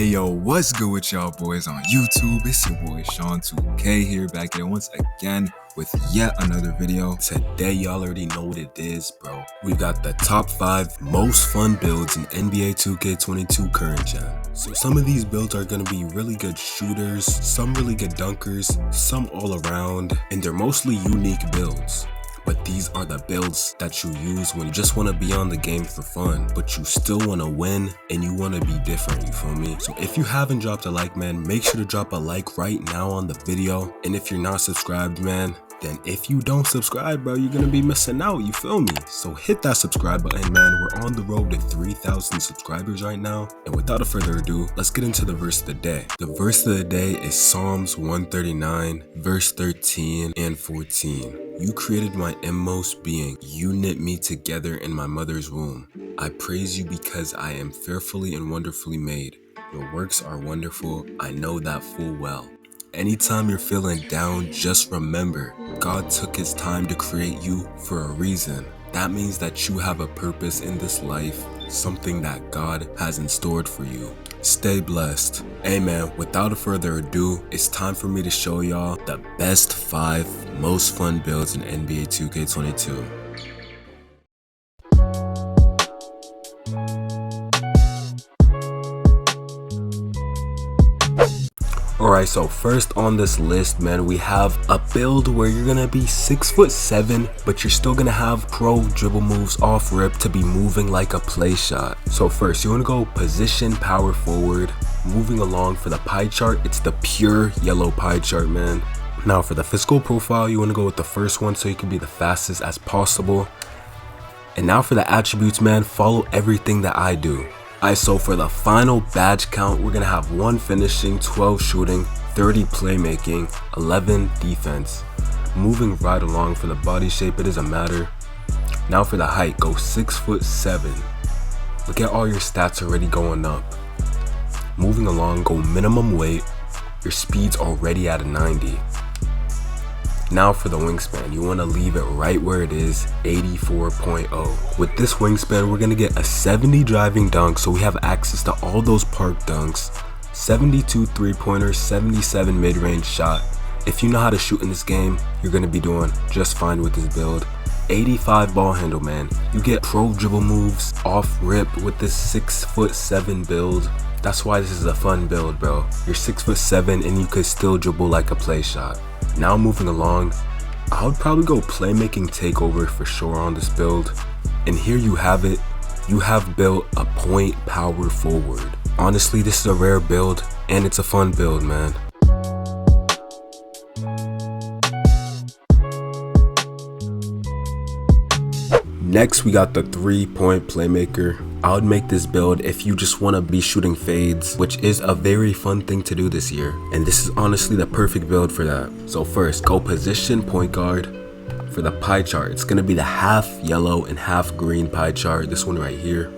Hey yo, what's good with y'all boys on YouTube? It's your boy Sean2K here, back here once again with yet another video. Today y'all already know what it is, bro. We got the top 5 most fun builds in NBA 2K22 current gen. So some of these builds are gonna be really good shooters, some really good dunkers, some all around, and they're mostly unique builds. But these are the builds that you use when you just want to be on the game for fun, but you still want to win and you want to be different, you feel me? So if you haven't dropped a like, man, make sure to drop a like right now on the video. And if you're not subscribed, man, then if you don't subscribe, bro, you're gonna be missing out, you feel me? So hit that subscribe button, man. We're on the road to 3,000 subscribers right now. And without further ado, let's get into the verse of the day. The verse of the day is Psalms 139, verse 13 and 14. You created my inmost being. You knit me together in my mother's womb. I praise you because I am fearfully and wonderfully made. Your works are wonderful. I know that full well. Anytime you're feeling down, just remember, God took his time to create you for a reason. That means that you have a purpose in this life, something that God has in store for you. Stay blessed. Hey man, without further ado, it's time for me to show y'all the best 5 most fun builds in NBA 2K22. Alright, so first on this list, man, we have a build where you're gonna be 6'7", but you're still gonna have pro dribble moves off rip to be moving like a play shot. So first, you wanna go position power forward. Moving along for the pie chart, it's the pure yellow pie chart, man. Now for the physical profile, you wanna go with the first one so you can be the fastest as possible. And now for the attributes, man, follow everything that I do. Alright, so for the final badge count, we're gonna have 1 finishing, 12 shooting, 30 playmaking, 11 defense. Moving right along for the body shape, it doesn't matter. Now for the height, go 6'7". Look at all your stats already going up. Moving along, go minimum weight. Your speed's already at a 90. Now for the wingspan, you want to leave it right where it is, 84.0. With this wingspan, we're going to get a 70 driving dunk, so we have access to all those park dunks, 72 three-pointers, 77 mid-range shot. If you know how to shoot in this game, you're going to be doing just fine with this build. 85 ball handle, man. You get pro dribble moves off rip with this 6'7" build. That's why this is a fun build, bro. You're 6'7" and you could still dribble like a play shot. Now moving along, I would probably go playmaking takeover for sure on this build. And here you have it. You have built a point power forward. Honestly, this is a rare build and it's a fun build, man. Next, we got the 3-point playmaker. I would make this build if you just want to be shooting fades, which is a very fun thing to do this year. And this is honestly the perfect build for that. So first, go position point guard. For the pie chart, it's going to be the half yellow and half green pie chart, this one right here.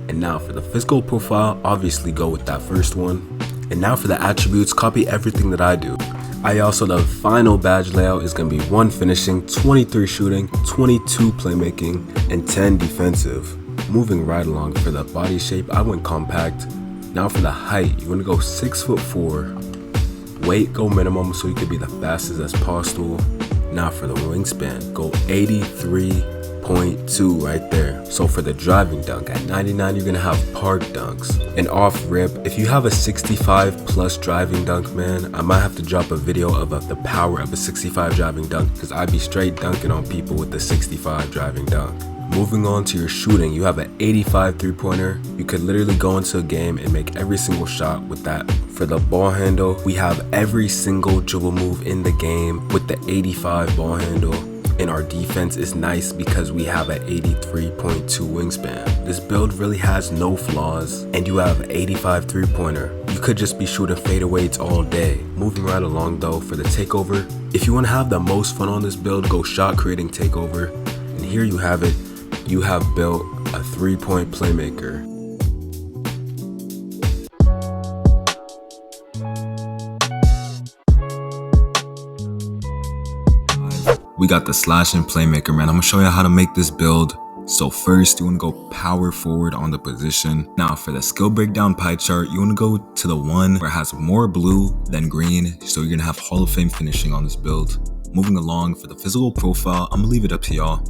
And now for the physical profile, obviously go with that first one. And now for the attributes, copy everything that I do. Also, the final badge layout is going to be 1 finishing, 23 shooting, 22 playmaking, and 10 defensive. Moving right along for the body shape, I went compact. Now for the height, you want to go 6'4". Weight, go minimum so you can be the fastest as possible. Now for the wingspan, go 83.2 right there. So for the driving dunk, at 99 you're gonna have park dunks. And off rip, if you have a 65 plus driving dunk, man, I might have to drop a video of the power of a 65 driving dunk, because I'd be straight dunking on people with the 65 driving dunk. Moving on to your shooting, you have an 85 three-pointer. You could literally go into a game and make every single shot with that. For the ball handle, we have every single dribble move in the game with the 85 ball handle. And our defense is nice because we have an 83.2 wingspan. This build really has no flaws, and you have an 85 three-pointer. You could just be shooting fadeaways all day. Moving right along though, for the takeover, if you want to have the most fun on this build, go shot creating takeover. And here you have it. You have built a 3-point playmaker. We got the slash and playmaker, man. I'm gonna show you how to make this build So first, you want to go power forward on the position. Now for the skill breakdown pie chart, you want to go to the one where it has more blue than green. So you're going to have Hall of Fame finishing on this build. Moving along, for the physical profile, I'm going to leave it up to y'all.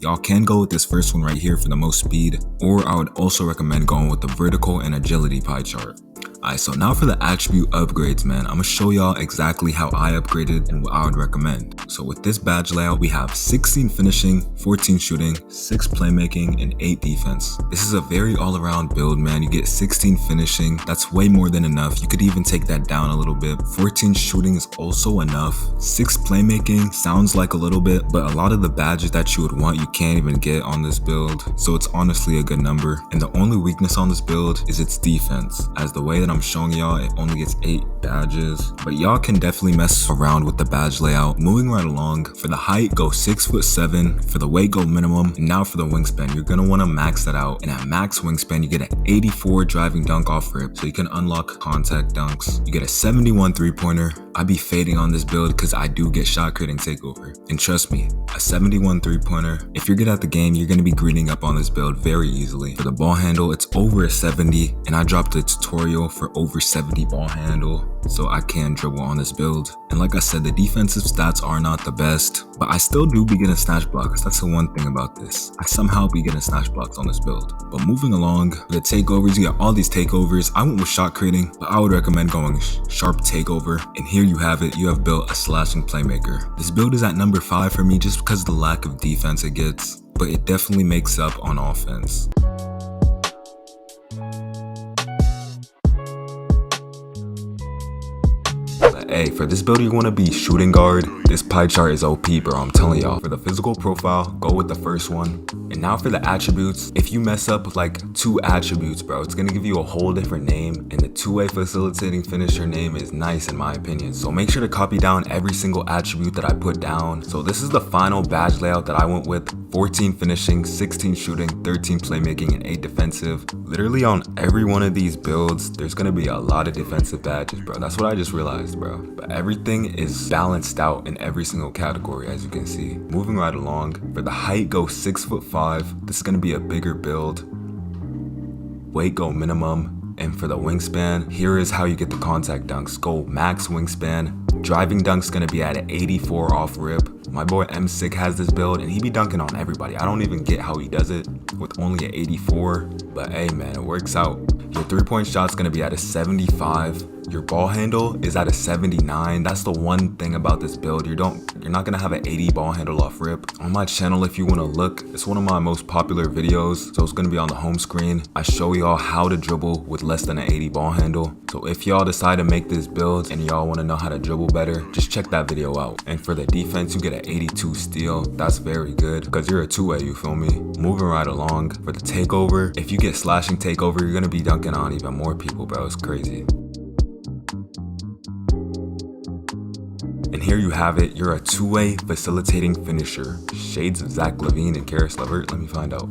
Y'all can go with this first one right here for the most speed, or I would also recommend going with the vertical and agility pie chart. Alright, so now for the attribute upgrades, man. I'm gonna show y'all exactly how I upgraded and what I would recommend. So with this badge layout, we have 16 finishing, 14 shooting, 6 playmaking, and 8 defense. This is a very all-around build, man. You get 16 finishing, that's way more than enough. You could even take that down a little bit. 14 shooting is also enough. 6 playmaking sounds like a little bit, but a lot of the badges that you would want, you can't even get on this build. So it's honestly a good number. And the only weakness on this build is its defense, as the way that I'm showing y'all, it only gets 8 badges, but y'all can definitely mess around with the badge layout. Moving right along, for the height, go 6'7", for the weight, go minimum, and now for the wingspan, you're gonna want to max that out, and at max wingspan, you get an 84 driving dunk off rip, so you can unlock contact dunks. You get a 71 3-pointer. I be fading on this build because I do get shot creating takeover, and trust me, a 71 3-pointer, if you're good at the game, you're gonna be greening up on this build very easily. For the ball handle, it's over a 70, and I dropped a tutorial for over 70 ball handle, so I can dribble on this build. And like I said, the defensive stats are not the best, but I still do be getting snatch blocks. That's the one thing about this. I somehow be getting snatch blocks on this build. But moving along, the takeovers, you got all these takeovers. I went with shot creating, but I would recommend going sharp takeover. And here you have it, you have built a slashing playmaker. This build is at number 5 for me just because of the lack of defense it gets, but it definitely makes up on offense. Hey, for this build, you want to be shooting guard. This pie chart is OP, bro. I'm telling y'all. For the physical profile, go with the first one. And now for the attributes, if you mess up with like 2 attributes, bro, it's going to give you a whole different name. And the 2-way facilitating finisher name is nice in my opinion. So make sure to copy down every single attribute that I put down. So this is the final badge layout that I went with. 14 finishing, 16 shooting, 13 playmaking, and 8 defensive. Literally on every one of these builds, there's going to be a lot of defensive badges, bro. That's what I just realized, bro. But everything is balanced out in every single category, as you can see. Moving right along, for the height, go 6'5". This is going to be a bigger build. Weight, go minimum. And for the wingspan, here is how you get the contact dunks. Go max wingspan. Driving dunk's going to be at an 84 off rip. My boy M-Sick has this build and he be dunking on everybody. I don't even get how he does it with only an 84. But hey man, it works out. Your 3-point shot's going to be at a 75. Your ball handle is at a 79. That's the one thing about this build. You're not gonna have an 80 ball handle off rip. On my channel, if you wanna look, it's one of my most popular videos, so it's gonna be on the home screen. I show y'all how to dribble with less than an 80 ball handle. So if y'all decide to make this build and y'all wanna know how to dribble better, just check that video out. And for the defense, you get an 82 steal. That's very good because you're a 2-way, you feel me? Moving right along, for the takeover, if you get slashing takeover, you're gonna be dunking on even more people, bro. It's crazy. And here you have it, you're a 2-way facilitating finisher. Shades of Zach LaVine and Karis LeVert, let me find out.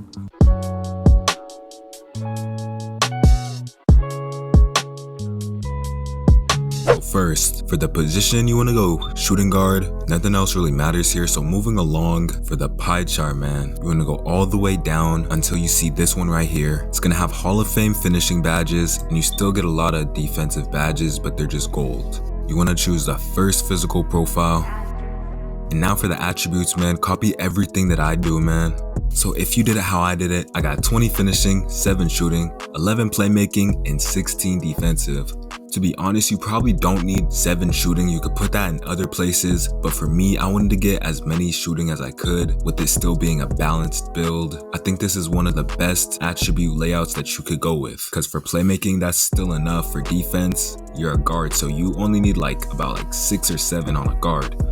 So first, for the position, you want to go shooting guard. Nothing else really matters here, so moving along, for the pie chart, man, you want to go all the way down until you see this one right here. It's going to have Hall of Fame finishing badges, and you still get a lot of defensive badges, but they're just gold. You want to choose the first physical profile. And now for the attributes, man, copy everything that I do, man. So if you did it how I did it, I got 20 finishing, 7 shooting, 11 playmaking, and 16 defensive. To be honest, you probably don't need 7 shooting. You could put that in other places, but for me, I wanted to get as many shooting as I could with it still being a balanced build. I think this is one of the best attribute layouts that you could go with, because for playmaking, that's still enough. For defense, you're a guard, so you only need about 6 or 7 on a guard.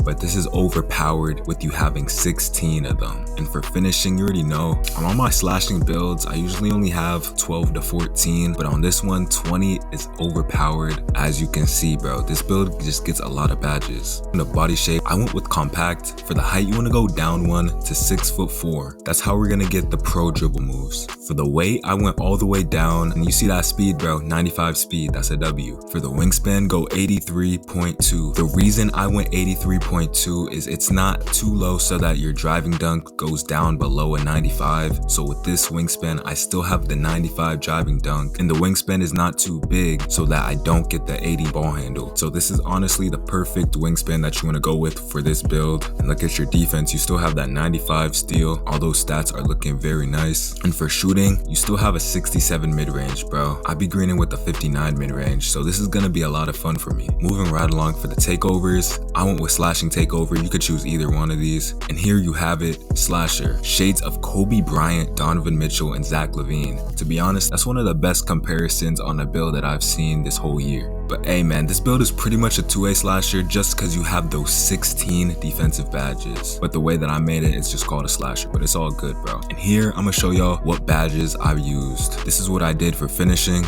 But this is overpowered with you having 16 of them. And for finishing, you already know, I'm on my slashing builds, I usually only have 12 to 14, but on this one, 20 is overpowered. As you can see, bro, this build just gets a lot of badges. In the body shape, I went with compact. For the height, you want to go down 1 to 6'4". That's how we're gonna get the pro dribble moves. For the weight, I went all the way down, and you see that speed, bro, 95 speed, that's a W. For the wingspan, go 83.2. The reason I went 83.2 point too is it's not too low so that your driving dunk goes down below a 95. So with this wingspan, I still have the 95 driving dunk, and the wingspan is not too big so that I don't get the 80 ball handle. So this is honestly the perfect wingspan that you want to go with for this build. And look at your defense, you still have that 95 steal. All those stats are looking very nice. And for shooting, you still have a 67 mid-range, bro. I be greening with the 59 mid-range, so this is gonna be a lot of fun for me. Moving right along for the takeovers, I went with slashing takeover. You could choose either one of these. And here you have it, slasher. Shades of Kobe Bryant, Donovan Mitchell, and Zach LaVine. To be honest, that's one of the best comparisons on a build that I've seen this whole year. But hey man, this build is pretty much a 2A slasher just because you have those 16 defensive badges. But the way that I made it, it's just called a slasher, but it's all good, bro. And here, I'm gonna show y'all what badges I've used. This is what I did for finishing.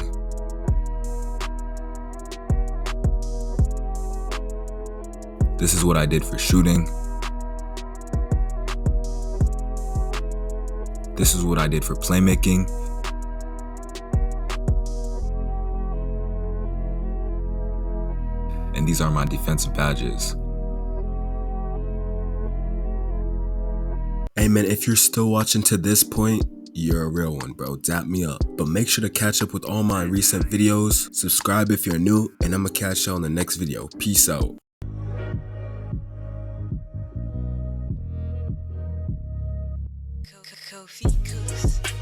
This is what I did for shooting. This is what I did for playmaking. And these are my defensive badges. Hey man, if you're still watching to this point, you're a real one, bro. Dap me up. But make sure to catch up with all my recent videos. Subscribe if you're new, and I'm gonna catch y'all in the next video. Peace out. Kofi Goose.